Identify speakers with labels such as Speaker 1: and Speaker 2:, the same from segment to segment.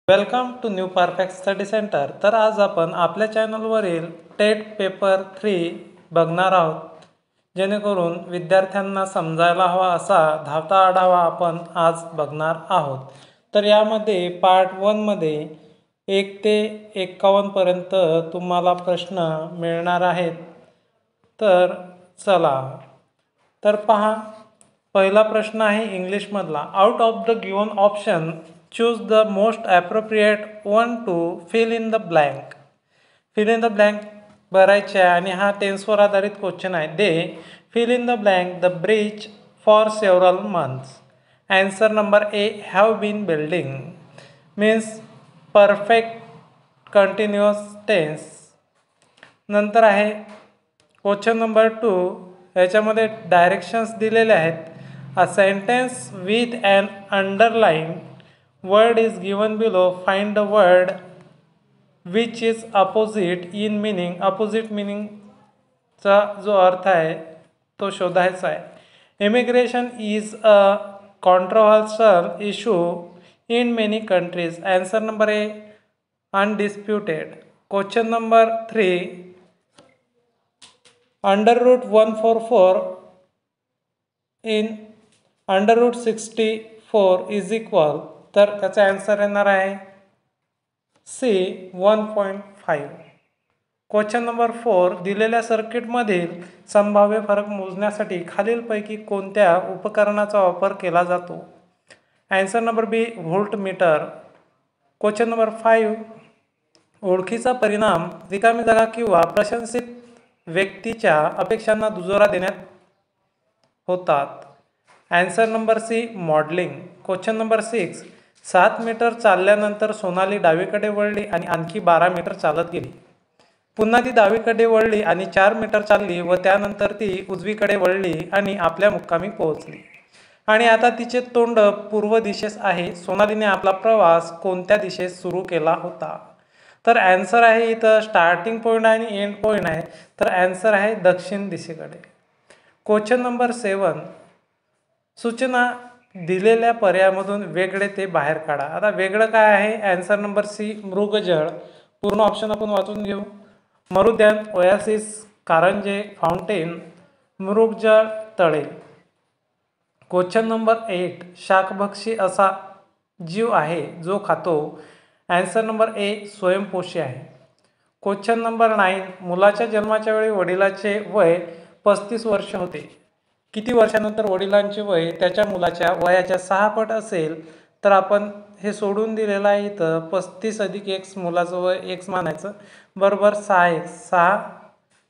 Speaker 1: Welcome to new perfect study centre. तर आज आपण आपल्या चॅनलवरील टेट पेपर 3 बघणार आहोत, जेणेकरून विद्यार्थ्यांना समजायला हवा असा धावता आढावा आपण आज बघणार आहोत. तर यामध्ये पार्ट 1 मध्ये 1 ते 51 पर्यंत तुम्हाला प्रश्न मिळणार आहेत. तर चला तर पहा, पहिला प्रश्न आहे इंग्लिशमधला. Out of the given option choose the most appropriate one to fill in the blank. Fill in the blank भरायचे आहे आणि हा टेन्सवर आधारित क्वेश्चन आहे. They fill in the blank the bridge for several months. Answer number A have been building means perfect continuous tense. नंतर आहे question number 2. याच्यामध्ये डायरेक्शन्स दिलेले आहेत. A sentence with an underline word is given below. Find the word which is opposite in meaning. Opposite मिनिंगचा जो अर्थ आहे तो शोधायचा आहे. Immigration is a controversial issue in many countries. Answer number A undisputed. Question number 3. Under root 144 in under root 64 is equal. तर त्याचा answer येणार आहे सी 1.5. Question number 4. दिलेल्या सर्किटमधील संभाव्य फरक मोजण्यासाठी खालीलपैकी कोणत्या उपकरणाचा वापर केला जातो. ॲन्सर नंबर बी व्होल्टमीटर. Question number 5. ओळखीचा परिणाम रिकामी जागा किंवा प्रशंसित व्यक्तीच्या अपेक्षांना दुजोरा देण्यात होतात. Answer number C modelling. Question number 6. 7 metre चालल्यानंतर सोनाली डावीकडे वळली आणि आणखी 12 मीटर चालत गेली. पुन्हा ती डावीकडे वळली आणि 4 मीटर चालली व त्यानंतर ती उजवीकडे वळली आणि आपल्या मुक्कामी पोहोचली आणि आता तिचे तोंड पूर्व दिशेस आहे. सोनालीने आपला प्रवास कोणत्या दिशेस सुरू केला होता. तर ॲन्सर आहे इथं स्टार्टिंग पॉईंट आणि एंड पॉईंट आहे. तर ॲन्सर आहे दक्षिण दिशेकडे. Question number 7. सूचना दिलेल्या पर्यायामधून वेगळे ते बाहेर काढा. आता वेगळं काय आहे. ॲन्सर नंबर सी मृगजळ. पूर्ण ऑप्शन आपण वाचून घेऊ. मरुद्यान, ओयासिस, कारंजे, फाउंटेन, मृगजळ, तळे. Question number 8. शाकभक्षी असा जीव आहे जो खातो. ॲन्सर नंबर ए स्वयंपोषी आहे. Question number 9. मुलाच्या जन्माच्या वेळी वडिलाचे वय 35 वर्ष होते. किती वर्षानंतर वडिलांचे वय त्याच्या मुलाच्या वयाच्या 6 पट असेल. तर आपण हे सोडून दिलेलं आहे इथं. 35 अधिक x मुलाचं वय x मानायचं बरोबर 6x 6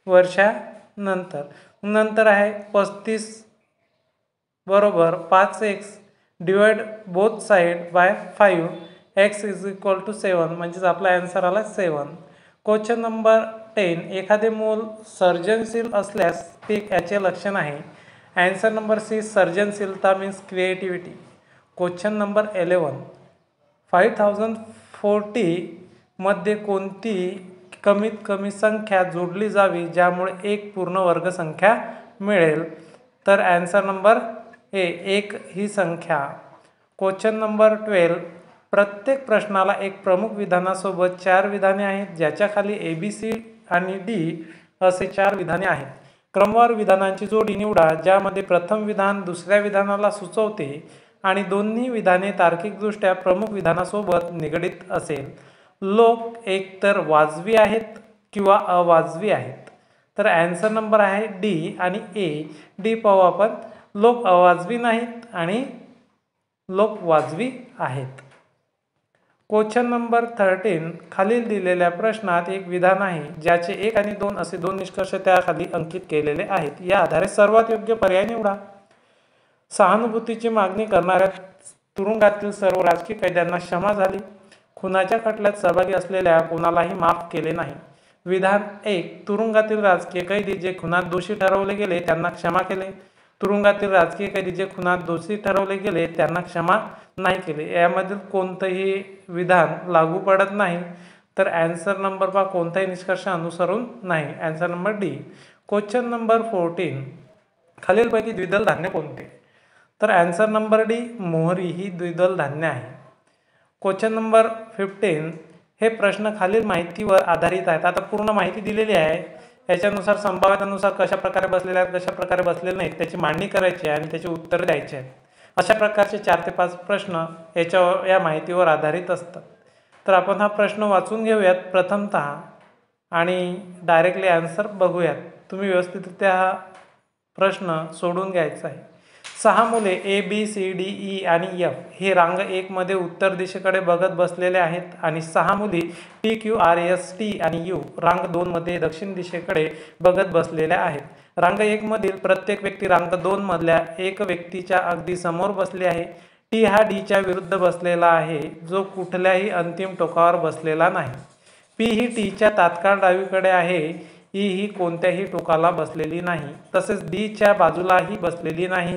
Speaker 1: वर्षानंतर. नंतर आहे 35 बरोबर 5x divide both side by 5 x is equal to 7 म्हणजेच आपला ॲन्सर आला 7. Question number 10. एखादे मूल सर्जनशील असल्यास ते याचे लक्षण आहे. ॲन्सर नंबर सी सर्जनशीलता मीन्स क्रिएटिव्हिटी. Question number 11. 5040 मध्ये कोणती कमीत कमी संख्या जोडली जावी ज्यामुळे एक पूर्ण वर्ग संख्या मिळेल. तर ॲन्सर नंबर ए 1 ही संख्या. Question number 12. प्रत्येक प्रश्नाला एक प्रमुख विधानासोबत 4 विधाने आहेत ज्याच्या खाली ABC आणि D असे 4 विधाने आहेत. क्रमवार विधानांची जोडी निवडा ज्यामध्ये प्रथम विधान दुसऱ्या विधानाला सुचवते आणि दोन्ही विधाने तार्किकदृष्ट्या प्रमुख विधानासोबत निगडीत असेल. लोक एकतर वाजवी आहेत किंवा अवाजवी आहेत. तर ॲन्सर नंबर आहे डी आणि ए. डी पाहू आपण. लोक अवाजवी नाहीत आणि लोक वाजवी आहेत. Question number 13. खालील दिलेल्या प्रश्नात एक विधान आहे ज्याचे 1 आणि 2 असे 2 निष्कर्ष त्याखाली अंकित केलेले आहेत. या आधारे सर्वात योग्य पर्याय निवडा. सहानुभूतीची मागणी करणाऱ्या तुरुंगातील सर्व राजकीय कैद्यांना क्षमा झाली. खुनाच्या खटल्यात सहभागी असलेल्या कोणालाही माफ केले नाही. विधान 1. तुरुंगातील राजकीय कैदी जे खुनात दोषी ठरवले गेले त्यांना क्षमा केले. तुरुंगातील राजकीय कैदी जे खुनात दोषी ठरवले गेले त्यांना क्षमा नाही केले. यामधील कोणतंही विधान लागू पडत नाही. तर ॲन्सर नंबर बा कोणताही निष्कर्ष अनुसरून नाही. Answer number D. Question number 14. खालीलपैकी द्विदल धान्य कोणते. तर ॲन्सर नंबर डी मोहरी ही द्विदल धान्य आहे. क्वेश्चन नंबर 15 हे प्रश्न खालील माहितीवर आधारित आहेत. आता पूर्ण माहिती दिलेली आहे, याच्यानुसार संभाव्यतेनुसार कशा प्रकारे बसलेले आहेत, कशा प्रकारे बसलेले नाहीत त्याची मांडणी करायची आहे आणि त्याची उत्तरं द्यायची आहेत. अशा प्रकारचे 4 ते 5 प्रश्न या माहितीवर आधारित असतात. तर आपण हा प्रश्न वाचून घेऊयात प्रथमतः आणि डायरेक्टली आन्सर बघूयात. तुम्ही व्यवस्थितरित्या हा प्रश्न सोडून घ्यायचा आहे. 6 मुले ABCDE आणि F हे रांग 1 मध्ये उत्तर दिशेकडे बघत बसलेले आहेत आणि 6 मुली PQRST आणि U रांग 2 मध्ये दक्षिण दिशेकडे बघत बसलेल्या आहेत. रांग 1 मधील प्रत्येक व्यक्ती रांग 2 मधल्या एक व्यक्तीच्या अगदी समोर बसली आहे. T हा Dच्या विरुद्ध बसलेला आहे, जो कुठल्याही अंतिम टोकावर बसलेला नाही. P ही Tच्या तात्काळ डावीकडे आहे. E ही कोणत्याही टोकाला बसलेली नाही, तसेच D च्या बाजूलाही बसलेली नाही.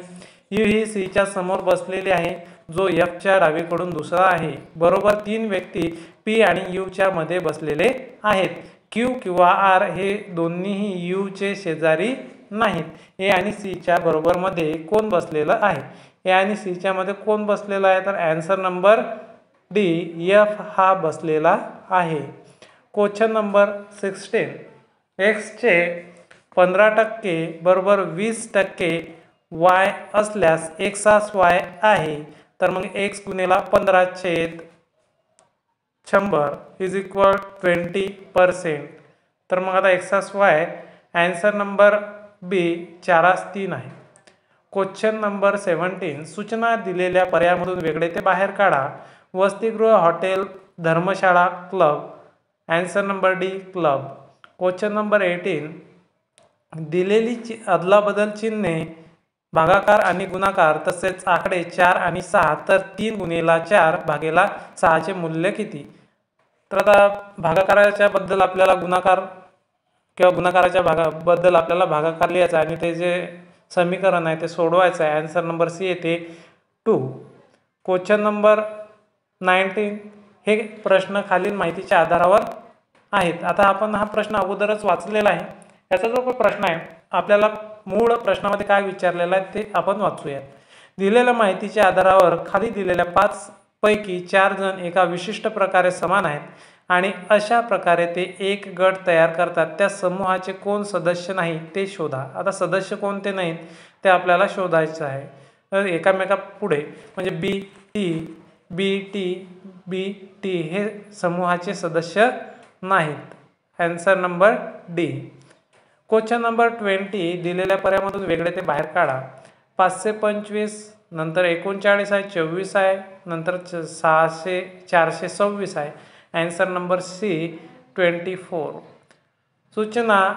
Speaker 1: U ही C च्या समोर बसलेली आहे, जो F च्या डावीकडून दुसरा आहे. बरोबर 3 व्यक्ती P आणि U च्या मध्ये बसलेले आहेत. Q किंवा R हे दोन्हीही U चे शेजारी नाहीत. A आणि C च्या बरोबर मध्ये कोण बसलेलं आहे? A आणि C च्या मध्ये कोण बसलेला आहे? तर आन्सर नंबर D F हा बसलेला आहे. क्वेश्चन नंबर 16 X चे 15% बरोबर 20% Y असल्यास X हा Y आहे. तर मग X गुणिला 15/100 इज इक्वल 20%. तर मग आता X हा Y आन्सर नंबर B 4/3 आहे. क्वेश्चन नंबर 17 सूचना दिलेल्या पर्यायामधून वेगळे ते बाहेर काढा. वसतिगृह, हॉटेल, धर्मशाळा, club. Answer number D club. Question number 18 दिलेली अदलाबदल चिन्हे भागाकार आणि गुणाकार तसेच आकडे 4 आणि 6 तर 3 गुणिला 4 भागेला 6 चे मूल्य किती? तर आता भागाकाराच्या बद्दल आपल्याला गुणाकार किंवा गुणाकाराच्या बद्दल आपल्याला भागाकार लिहायचा आणि ते जे समीकरण आहे ते सोडवायचं आहे. आन्सर नंबर C येते 2. क्वेश्चन नंबर 19 हे प्रश्न खालील माहितीच्या आधारावर आहेत. आता आपण हा प्रश्न अगोदरच वाचलेला आहे. याचा जो काही प्रश्न आहे आपल्याला मूळ प्रश्नामध्ये काय विचारलेलं आहे ते आपण वाचूयात. दिलेल्या माहितीच्या आधारावर खाली दिलेल्या 5 पैकी 4 जण एका विशिष्ट प्रकारे समान आहेत आणि अशा प्रकारे ते एक गट तयार करतात. त्या समूहाचे कोण सदस्य नाही ते शोधा. आता सदस्य कोणते नाहीत ते आपल्याला शोधायचं आहे. तर एकामेका पुढे म्हणजे BT हे समूहाचे सदस्य नाहीत. Answer number D. Question number 20 दिलेल्या पर्यायामधून वेगळे ते बाहेर काढा. 525 नंतर 39 आहे, 24 आहे, नंतर 426 आहे. Answer number C 24. सूचना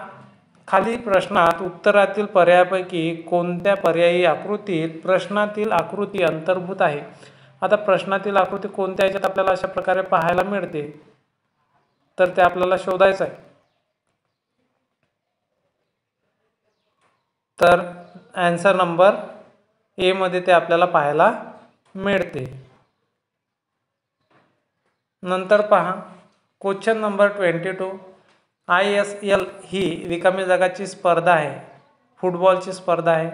Speaker 1: खाली प्रश्नात उत्तरातील पर्यायापैकी कोणत्या पर्यायी आकृतीत प्रश्नातील आकृती अंतर्भूत आहे? आता प्रश्नातील आकृती कोणत्या याच्यात आपल्याला अशा प्रकारे पाहायला मिळते तर ते आपल्याला शोधायचं आहे. तर आन्सर नंबर A मध्ये ते आपल्याला पाहायला मिळते. नंतर पहा क्वेश्चन नंबर 22 ISL ही रिकामी जगाची स्पर्धा आहे, फुटबॉलची स्पर्धा आहे.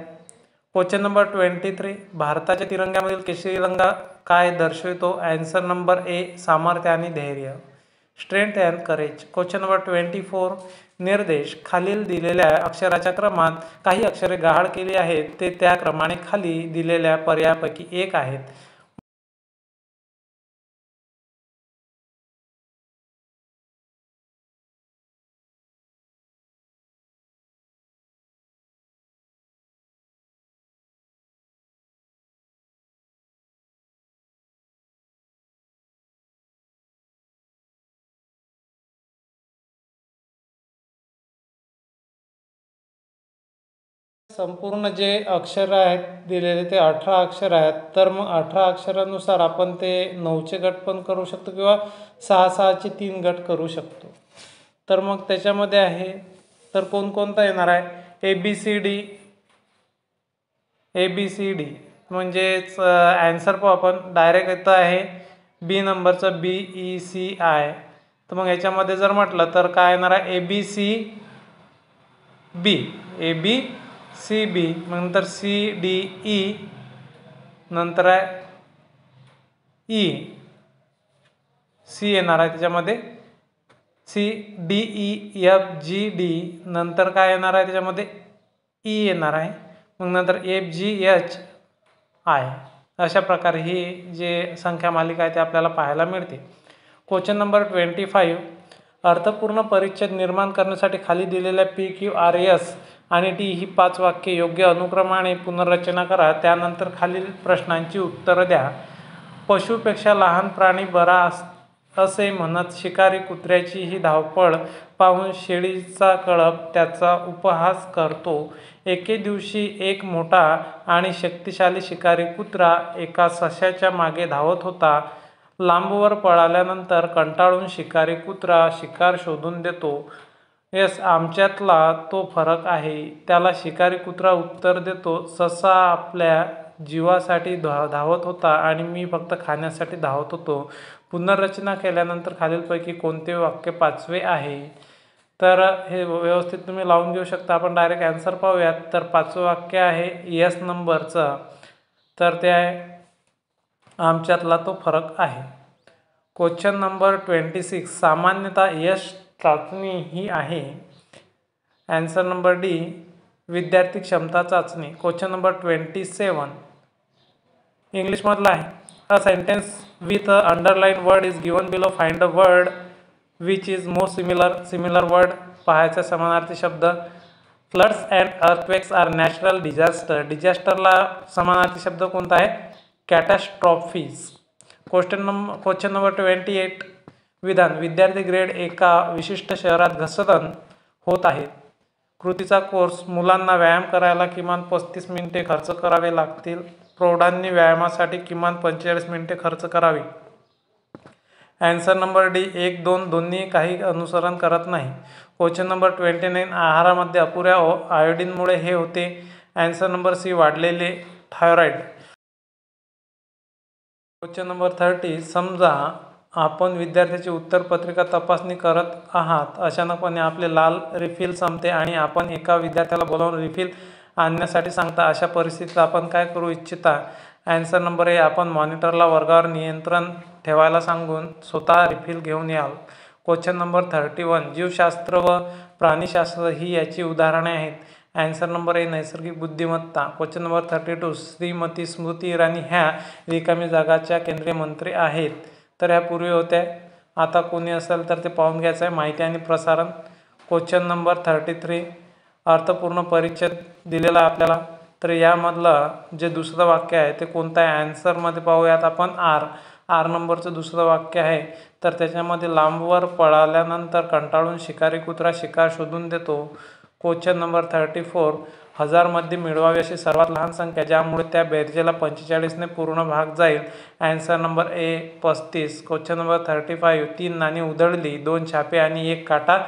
Speaker 1: क्वेश्चन नंबर 23 भारताच्या तिरंग्यामधील केशरी रंग काय दर्शवितो? आन्सर नंबर A सामर्थ्य आणि धैर्य, strength and courage. Question number 24 निर्देश खालील दिलेल्या अक्षराच्या क्रमात काही अक्षरे गहाळ केली आहेत ते त्या क्रमाने खाली दिलेल्या पर्यायापैकी एक आहेत. संपूर्ण जे अक्षर आहेत दिलेले ते 18 अक्षर आहेत. तर मग 18 अक्षरानुसार आपण ते 9चे गट पण करू शकतो किंवा 6-6चे 3 गट करू शकतो. तर मग त्याच्यामध्ये आहे तर कोणकोणता येणार आहे? ABCD म्हणजेच आन्सर पाहू आपण डायरेक्ट येतं आहे B नंबरचं BECI. तर मग याच्यामध्ये जर म्हटलं तर काय येणार आहे? ABCB नंतर CDE नंतर आहे E सी येणार आहे त्याच्यामध्ये, C D E F G D, नंतर काय येणार आहे त्याच्यामध्ये ई येणार आहे, मग नंतर एफ जी एच आय. अशा प्रकारे ही जे संख्या मालिका आहे ते आपल्याला पाहायला मिळते. क्वेश्चन नंबर 25, अर्थपूर्ण परिच्छेद निर्माण करण्यासाठी खाली दिलेल्या पी क्यू आर एस आणि डी ही 5 वाक्ये योग्य अनुक्रमाने पुनर्रचना करा. त्यानंतर खालील प्रश्नांची उत्तरं द्या. पशुपेक्षा लहान प्राणी बरा असे म्हणत शिकारी कुत्र्याची ही धावपळ पाहून शेळीचा कळप त्याचा उपहास करतो. एके दिवशी एक मोठा आणि शक्तिशाली शिकारी कुत्रा एका सश्याच्या मागे धावत होता. लांबवर पळाल्यानंतर कंटाळून शिकारी कुत्रा शिकार शोधून देतो. यस, आमच्यातला तो फरक आहे. त्याला शिकारी कुत्रा उत्तर देतो, ससा आपल्या जीवासाठी धावत होता आणि मी फक्त खाण्यासाठी धावत होतो. पुनर्रचना केल्यानंतर खालीलपैकी कोणते वाक्य 5वे आहे? तर हे व्यवस्थित तुम्ही लावून घेऊ शकता. आपण डायरेक्ट ॲन्सर पाहूयात. तर 5वं वाक्य आहे यस नंबरचं, तर ते आहे आमच्यातला तो फरक आहे. क्वेश्चन नंबर 26, सामान्यतः यश चाचणी ही आहे. ॲन्सर नंबर डी, विद्यार्थी क्षमता चाचणी. क्वेश्चन नंबर 27 इंग्लिशमधला आहे. A sentence with a underline word is given below. Find a word which is most similar word पाहायचा समानार्थी शब्द. Floods and earthquakes are natural disaster. डिझास्टरला समानार्थी शब्द कोणता आहे? कॅटॅस्ट्रॉफीज. क्वेश्चन नंबर 28 विधान. विद्यार्थी ग्रेड एका विशिष्ट शहरात घसरण होत आहेत. कृतीचा कोर्स. मुलांना व्यायाम करायला किमान 35 मिनिटे खर्च करावे लागतील. प्रौढांनी व्यायामासाठी किमान 45 मिनिटे खर्च करावी. ॲन्सर नंबर डी, 1, 2 दोन्ही काही अनुसरण करत नाही. क्वेश्चन नंबर 29 आहारामध्ये अपुऱ्या आयोडीनमुळे हे होते. ॲन्सर नंबर सी, वाढलेले थायरॉईड. क्वेश्चन नंबर 30, समजा आपण विद्यार्थ्याची उत्तरपत्रिका तपासणी करत आहात. अचानकपणे आपले लाल रिफिल संपते आणि आपण एका विद्यार्थ्याला बोलावून रिफिल आणण्यासाठी सांगता. अशा परिस्थितीत आपण काय करू इच्छिता? ॲन्सर नंबर ए, आपण मॉनिटरला वर्गावर नियंत्रण ठेवायला सांगून स्वतः रिफिल घेऊन याल. क्वेश्चन नंबर 31, जीवशास्त्र व प्राणीशास्त्र ही याची उदाहरणे आहेत. ॲन्सर नंबर ए, नैसर्गिक बुद्धिमत्ता. क्वेश्चन नंबर 32, श्रीमती स्मृती इराणी ह्या रिकामी जागाच्या केंद्रीय मंत्री आहेत. तर ह्या पूर्वी होत्या, आता कोणी असेल तर ते पाहून घ्यायचं आहे. माहिती आणि प्रसारण. क्वेश्चन नंबर 33, अर्थपूर्ण परिच्छेद दिलेला आपल्याला. तर यामधलं जे दुसरं वाक्य आहे ते कोणतं आहे? ॲन्सरमध्ये पाहूयात आपण आर नंबरचं दुसरं वाक्य आहे. तर त्याच्यामध्ये लांबवर पळाल्यानंतर कंटाळून शिकारी कुत्रा शिकार शोधून देतो. क्वेश्चन नंबर 34, 1000मध्ये मिळवावी अशी सर्वात लहान संख्या ज्यामुळे त्या बेरजेला 45ने पूर्ण भाग जाईल. ॲन्सर नंबर ए, 35. क्वेश्चन नंबर 35, 3 नाणी उधळली, 2 छापे आणि 1 काटा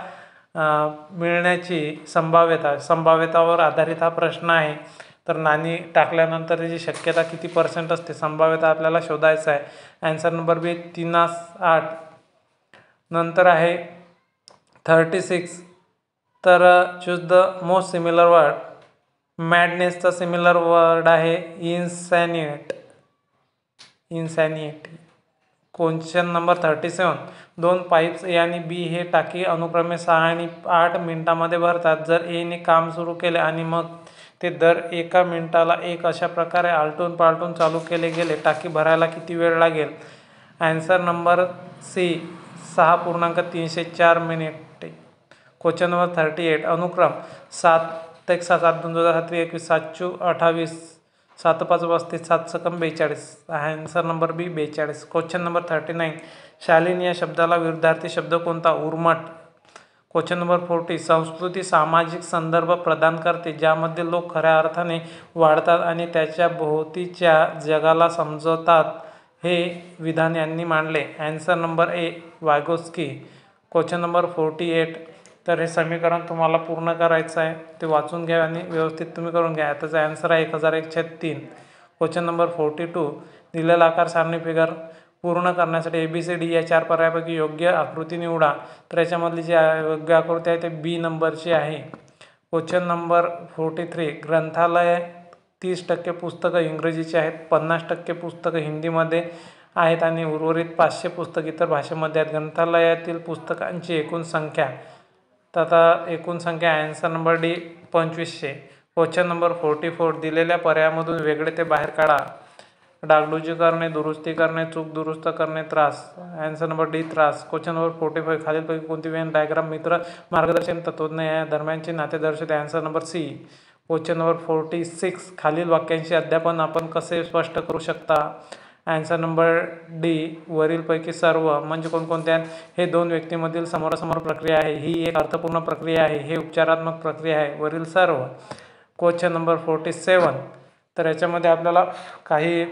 Speaker 1: मिळण्याची संभाव्यतावर आधारित हा प्रश्न आहे. तर नाणी टाकल्यानंतर त्याची शक्यता किती % असते, संभाव्यता आपल्याला शोधायचं आहे. Answer number B, 3/8. नंतर आहे 36, तर choose the most similar word. मॅडनेसचा सिमिलर वर्ड आहे insanity. Question number 37, 2 pipes A आणि बी हे टाकी अनुक्रमे 6 आणि 8 मिनिटांमध्ये भरतात. जर एने काम सुरू केले आणि मग ते दर 1 मिनिटाला 1 अशा प्रकारे आलटून पालटून चालू केले गेले, टाकी भरायला किती वेळ लागेल? ॲन्सर नंबर सी, 6.304 मिनिटे. क्वेश्चन नंबर 38, अनुक्रम 7 1 6 7 2 7 21 7 चू 28 7 5 35 7 सकम 42. ॲन्सर नंबर बी, 42. क्वेश्चन नंबर 39, शालीन या शब्दाला विरुद्धार्थी शब्द कोणता? उर्मट. क्वेश्चन नंबर 40, संस्कृती सामाजिक संदर्भ प्रदान करते ज्यामध्ये लोक खऱ्या अर्थाने वाढतात आणि त्याच्या भोवतीच्या जगाला समजतात. हे विधान यांनी मांडले. ॲन्सर नंबर ए, वायगोस्की. क्वेश्चन नंबर 48, तर हे समीकरण तुम्हाला पूर्ण करायचं आहे, ते वाचून घ्या आणि व्यवस्थित तुम्ही करून घ्या. त्याचा ॲन्सर आहे 1001/3. क्वेश्चन नंबर 42, दिलेला आकार सारणी फिगर पूर्ण करण्यासाठी ABCD या 4 पर्यायापैकी योग्य आकृती निवडा. तर याच्यामधली जी योग्य आकृती आहे ते बी नंबरची आहे. क्वेश्चन नंबर 43, ग्रंथालय 30% पुस्तकं इंग्रजीची आहेत, 50% पुस्तकं हिंदीमध्ये आहेत आणि उर्वरित 500 पुस्तक इतर भाषेमध्ये आहेत. ग्रंथालयातील पुस्तकांची एकूण संख्या, तर आता एकूण संख्या answer number D 2500. Question number 44, दिलेल्या पर्यायामधून वेगळे ते बाहेर काढा. डागडुजी करणे, दुरुस्ती करणे, चूक दुरुस्त करणे, त्रास. आन्सर नंबर डी त्रास. क्वेश्चन नंबर 45, खालीलपैकी कोणती वेन डायग्राम मित्र मार्गदर्शन तत्वज्ञ या दरम्यानचे नाते दर्शवते. Answer number C. Question number 46, खालील वाक्यांचे अध्यापन आपण कसे स्पष्ट करू शकता. आन्सर नंबर डी वरीलपैकी सर्व. म्हणजे कोणकोणत्या? हे दोन व्यक्तींमधील समोरासमोर प्रक्रिया आहे, ही एक अर्थपूर्ण प्रक्रिया आहे, हे उपचारात्मक प्रक्रिया आहे, वरील सर्व. क्वेश्चन नंबर 47, तर याच्यामध्ये आपल्याला काही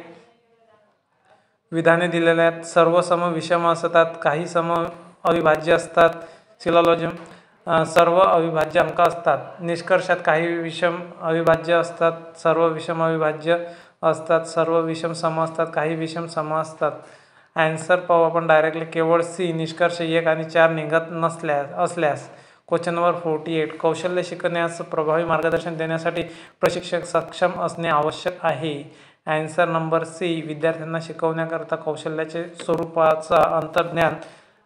Speaker 1: विधाने दिलेल्या आहेत. सर्व सम विषम असतात, काही सम अविभाज्य असतात. सिलोलॉजिम, सर्व अविभाज्य अंक असतात. निष्कर्षात काही विषम अविभाज्य असतात, सर्व विषम अविभाज्य असतात, सर्व विषम सम असतात, काही विषम सम असतात. आन्सर पाहू आपण डायरेक्टली. केवळ सी, निष्कर्ष 1 आणि 4 निघत असल्यास. क्वेश्चन नंबर 48, कौशल्य शिकण्यास प्रभावी मार्गदर्शन देण्यासाठी प्रशिक्षक सक्षम असणे आवश्यक आहे. आन्सर नंबर सी, विद्यार्थ्यांना शिकवण्याकरता कौशल्याचे स्वरूपाचा अंतर्ज्ञान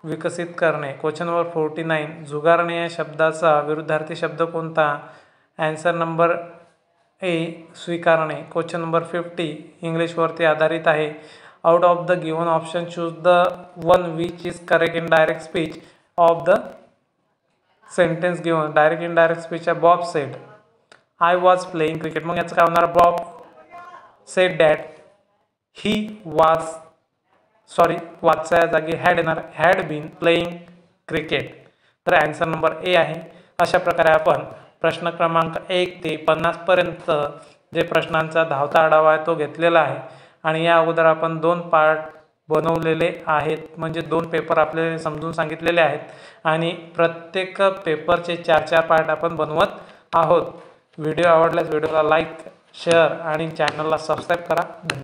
Speaker 1: विकसित करणे. क्वेश्चन नंबर 49, झुगारणे या शब्दाचा विरुद्धार्थी शब्द कोणता. आन्सर नंबर ए, स्वीकारणे. क्वेश्चन नंबर 50, इंग्लिशवरती आधारित आहे. Out of the given option choose the one which is correct in direct speech of the sentence given. Direct in direct speech आहे. Bob said I was playing cricket. मग याचं काय होणार. Bob sed that he was, वाजच्या जागी had येणार, had bin playing cricket. तर answer number A आहे. अशा प्रकारे आपण प्रश्न क्रमांक 1 ते 50 पर्यंत जे प्रश्नांचा धावता आढावा आहे तो घेतलेला आहे. आणि या अगोदर आपण 2 पार्ट बनवलेले आहेत, म्हणजे 2 पेपर आपल्याला समजून सांगितलेले आहेत आणि प्रत्येक पेपरचे 4-4 पार्ट आपण बनवत आहोत. व्हिडिओ आवडल्यास व्हिडिओला लाईक, शेअर आणि चॅनलला सबस्क्राईब करा. धन्यवाद.